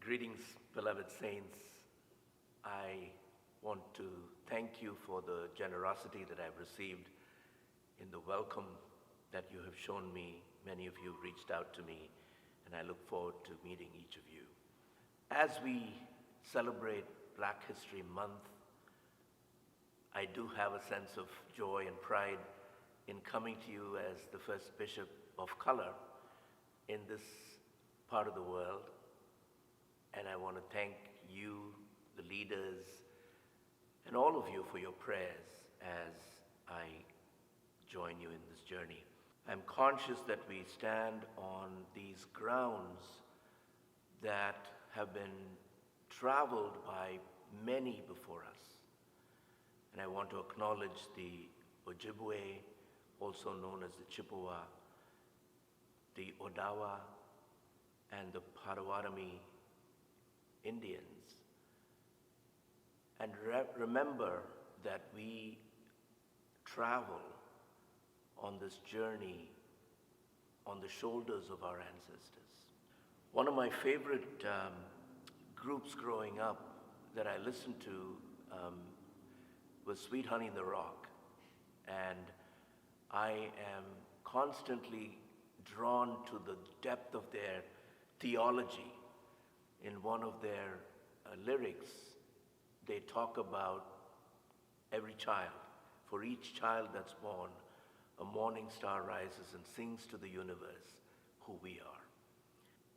Greetings, beloved saints. I want to thank you for the generosity that I've received in the welcome that you have shown me. Many of you reached out to me, and I look forward to meeting each of you. As we celebrate Black History Month, I do have a sense of joy and pride in coming to you as the first bishop of color in this part of the world. And I want to thank you, the leaders, and all of you for your prayers as I join you in this journey. I'm conscious that we stand on these grounds that have been traveled by many before us. And I want to acknowledge the Ojibwe, also known as the Chippewa, the Odawa, and the Potawatomi Indians, and remember that we travel on this journey on the shoulders of our ancestors. One of my favorite groups growing up that I listened to was Sweet Honey in the Rock, and I am constantly drawn to the depth of their theology. In one of their lyrics, they talk about every child. For each child that's born, a morning star rises and sings to the universe who we are.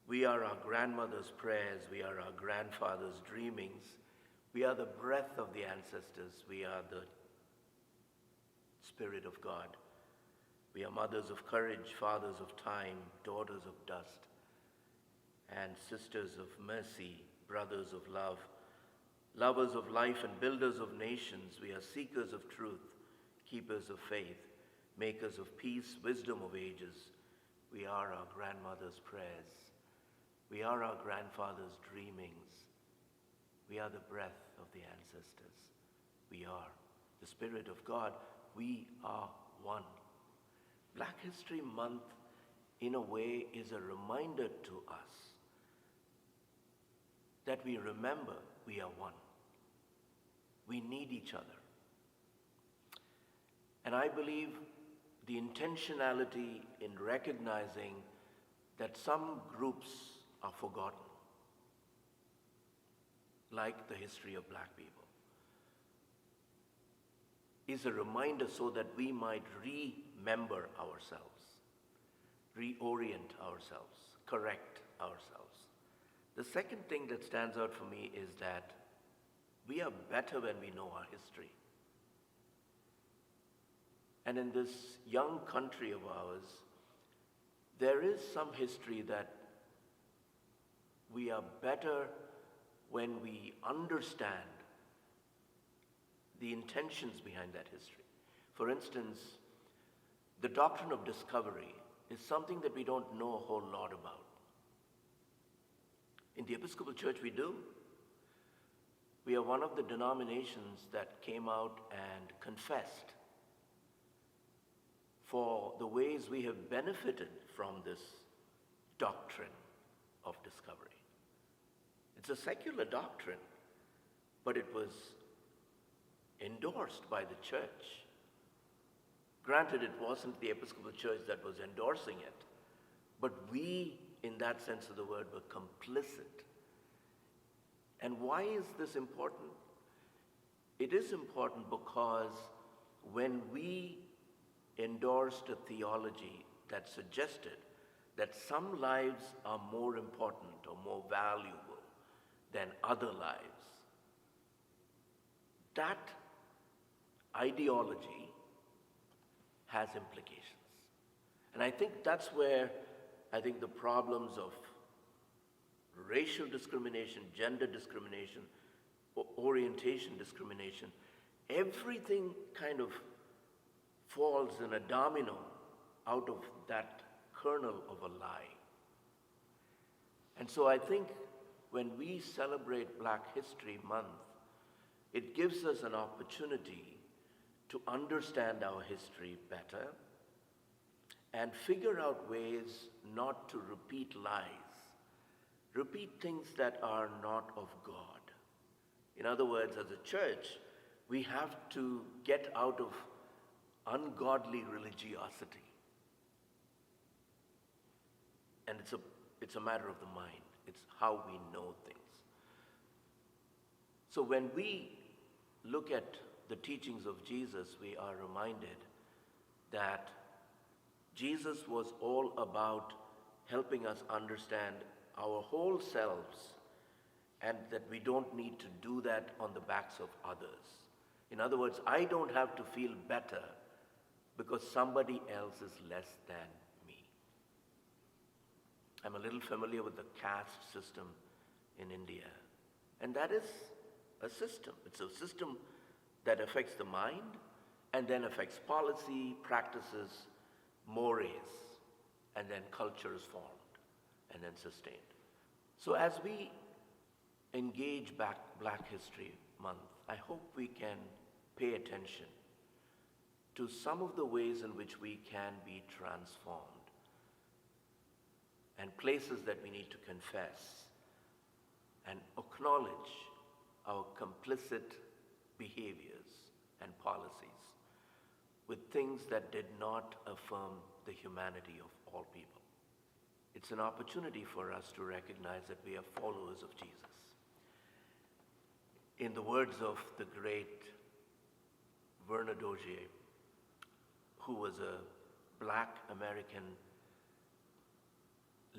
We are our grandmother's prayers. We are our grandfather's dreamings. We are the breath of the ancestors. We are the Spirit of God. We are mothers of courage, fathers of time, daughters of dust, and sisters of mercy, brothers of love, lovers of life and builders of nations. We are seekers of truth, keepers of faith, makers of peace, wisdom of ages. We are our grandmother's prayers. We are our grandfather's dreamings. We are the breath of the ancestors. We are the Spirit of God. We are one. Black History Month, in a way, is a reminder to us that we remember we are one. We need each other. And I believe the intentionality in recognizing that some groups are forgotten, like the history of Black people, is a reminder so that we might remember ourselves, reorient ourselves, correct ourselves. The second thing that stands out for me is that we are better when we know our history. And in this young country of ours, there is some history that we are better when we understand the intentions behind that history. For instance, the doctrine of discovery is something that we don't know a whole lot about. In the Episcopal Church, we do. We are one of the denominations that came out and confessed for the ways we have benefited from this doctrine of discovery. It's a secular doctrine, but it was endorsed by the church. Granted, it wasn't the Episcopal Church that was endorsing it, but we, in that sense of the word, were complicit. And why is this important? It is important because when we endorsed a theology that suggested that some lives are more important or more valuable than other lives, that ideology has implications. And I think that's where the problems of racial discrimination, gender discrimination, orientation discrimination, everything kind of falls in a domino out of that kernel of a lie. And so I think when we celebrate Black History Month, it gives us an opportunity to understand our history better and figure out ways not to repeat lies repeat things that are not of God. In other words, as a church, we have to get out of ungodly religiosity. And it's a matter of the mind. It's how we know things. So when we look at the teachings of Jesus, we are reminded that Jesus was all about helping us understand our whole selves, and that we don't need to do that on the backs of others. In other words, I don't have to feel better because somebody else is less than me. I'm a little familiar with the caste system in India, and that is a system. It's a system that affects the mind and then affects policy, practices, mores, and then culture is formed and then sustained. So as we engage Black History Month, I hope we can pay attention to some of the ways in which we can be transformed and places that we need to confess and acknowledge our complicit behaviors and policies with things that did not affirm the humanity of all people. It's an opportunity for us to recognize that we are followers of Jesus. In the words of the great Verna Dozier, who was a Black American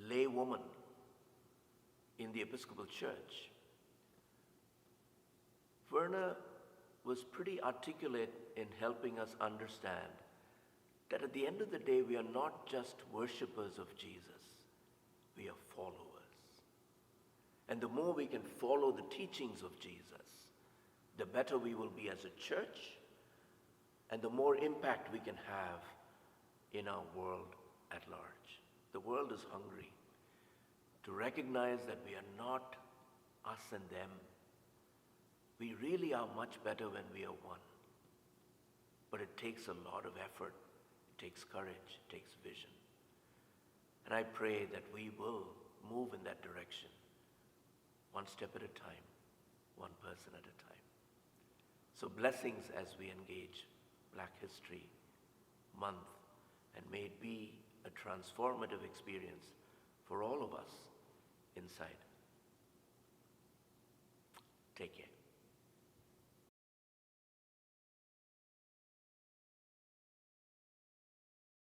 lay woman in the Episcopal Church, Verna was pretty articulate in helping us understand that at the end of the day, we are not just worshipers of Jesus, we are followers. And the more we can follow the teachings of Jesus, the better we will be as a church, and the more impact we can have in our world at large. The world is hungry to recognize that we are not us and them. We really are much better when we are one. But it takes a lot of effort. It takes courage. It takes vision. And I pray that we will move in that direction, one step at a time, one person at a time. So blessings as we engage Black History Month, and may it be a transformative experience for all of us inside. Take care.